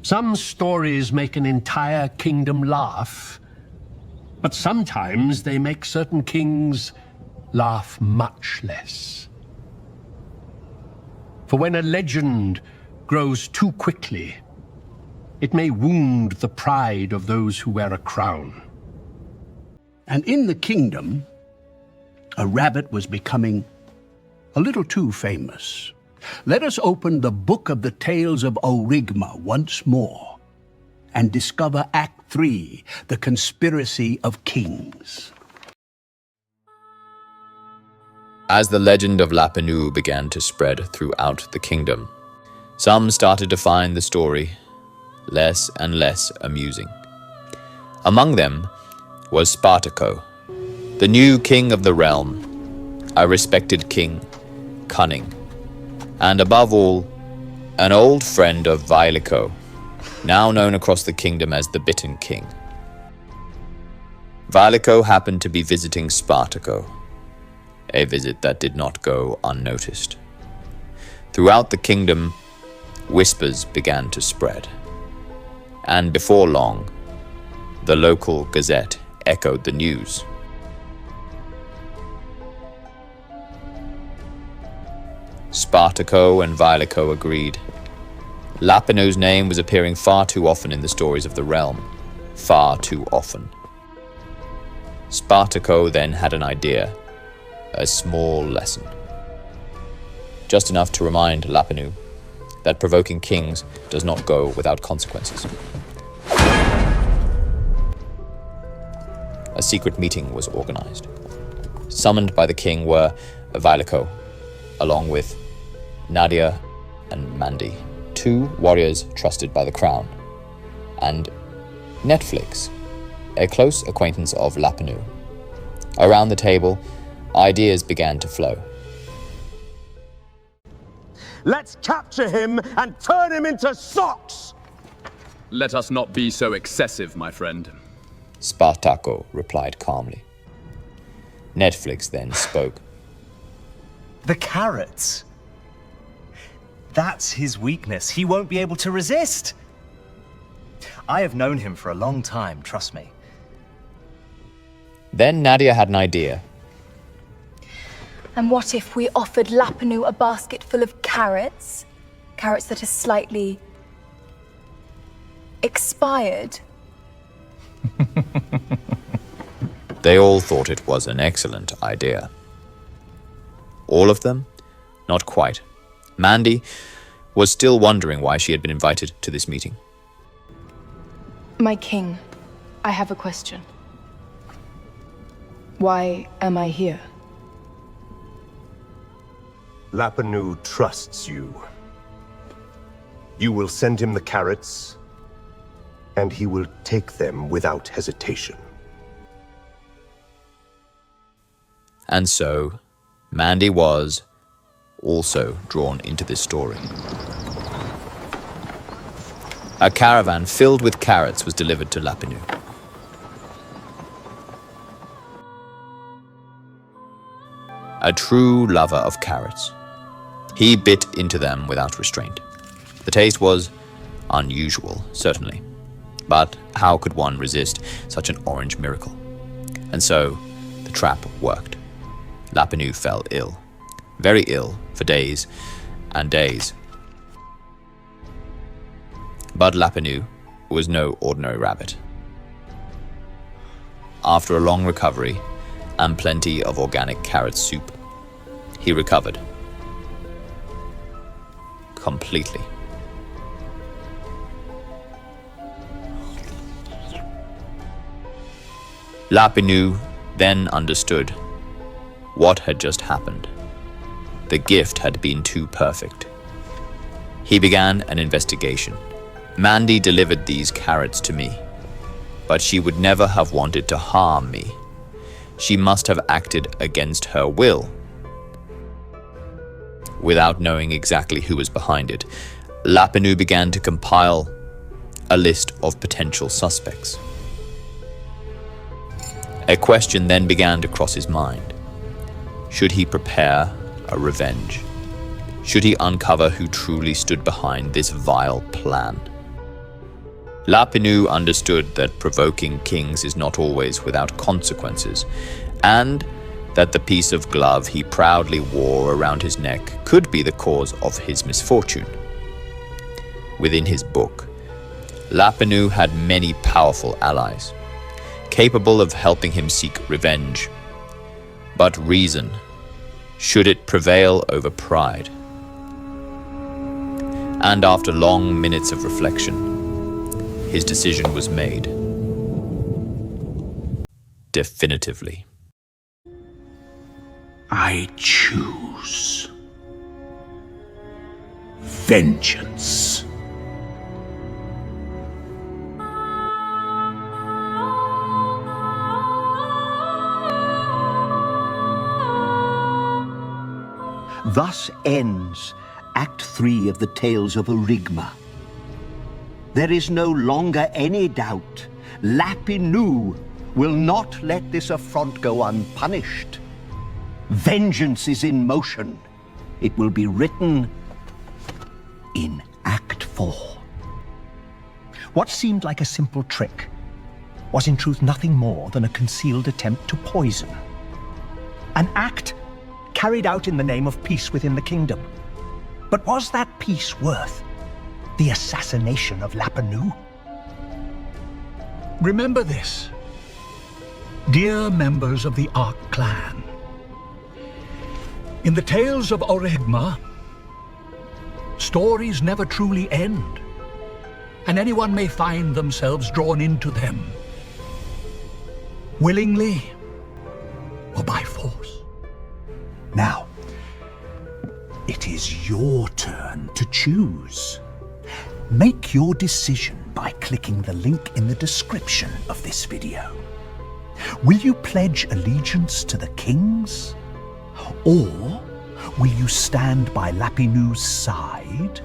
Some stories make an entire kingdom laugh, but sometimes they make certain kings laugh much less. For when a legend grows too quickly, it may wound the pride of those who wear a crown. And in the kingdom, a rabbit was becoming a little too famous. Let us open the book of the tales of Aurighma once more and discover Act III, the conspiracy of kings. As the legend of Lapinou began to spread throughout the kingdom, some started to find the story less and less amusing. Among them was Spartaco, the new king of the realm, a respected king, cunning, and above all, an old friend of Violico, now known across the kingdom as the Bitten King. Violico happened to be visiting Spartaco, a visit that did not go unnoticed. Throughout the kingdom, whispers began to spread, and before long, the local gazette echoed the news. Spartaco and Violico agreed. Lapinou's name was appearing far too often in the stories of the realm. Far too often. Spartaco then had an idea. A small lesson. Just enough to remind Lapinou that provoking kings does not go without consequences. A secret meeting was organized. Summoned by the king were Violico, along with Nadia and Mandy, two warriors trusted by the crown, and Netflix, a close acquaintance of Lapinou. Around the table, ideas began to flow. Let's capture him and turn him into socks! Let us not be so excessive, my friend. Spartaco replied calmly. Netflix then spoke. The carrots. That's his weakness. He won't be able to resist. I have known him for a long time, trust me. Then Nadia had an idea. And what if we offered Lapinou a basket full of carrots? Carrots that are slightly expired. They all thought it was an excellent idea. All of them? Not quite. Mandy was still wondering why she had been invited to this meeting. My king, I have a question. Why am I here? Lapinou trusts you. You will send him the carrots, and he will take them without hesitation. And so, Mandy was also drawn into this story. A caravan filled with carrots was delivered to Lapinou. A true lover of carrots. He bit into them without restraint. The taste was unusual, certainly. But how could one resist such an orange miracle? And so, the trap worked. Lapinou fell ill. Very ill for days and days. But Lapinou was no ordinary rabbit. After a long recovery and plenty of organic carrot soup, he recovered. Completely. Lapinou then understood what had just happened. The gift had been too perfect. He began an investigation. Mandy delivered these carrots to me, but she would never have wanted to harm me. She must have acted against her will. Without knowing exactly who was behind it, Lapinou began to compile a list of potential suspects. A question then began to cross his mind. Should he prepare a revenge? Should he uncover who truly stood behind this vile plan? Lapinou understood that provoking kings is not always without consequences, and that the piece of glove he proudly wore around his neck could be the cause of his misfortune. Within his book, Lapinou had many powerful allies, capable of helping him seek revenge. But reason, should it prevail over pride? And after long minutes of reflection, his decision was made. Definitively. I choose vengeance. Thus ends Act 3 of the Tales of Aurighma. There is no longer any doubt. Lapinou will not let this affront go unpunished. Vengeance is in motion. It will be written in Act 4. What seemed like a simple trick was in truth nothing more than a concealed attempt to poison. An act carried out in the name of peace within the kingdom. But was that peace worth the assassination of Lapinou? Remember this, dear members of the Ark clan. In the Tales of Aurighma, stories never truly end, and anyone may find themselves drawn into them, willingly or by force. Now, it is your turn to choose. Make your decision by clicking the link in the description of this video. Will you pledge allegiance to the kings? Or will you stand by Lapinou's side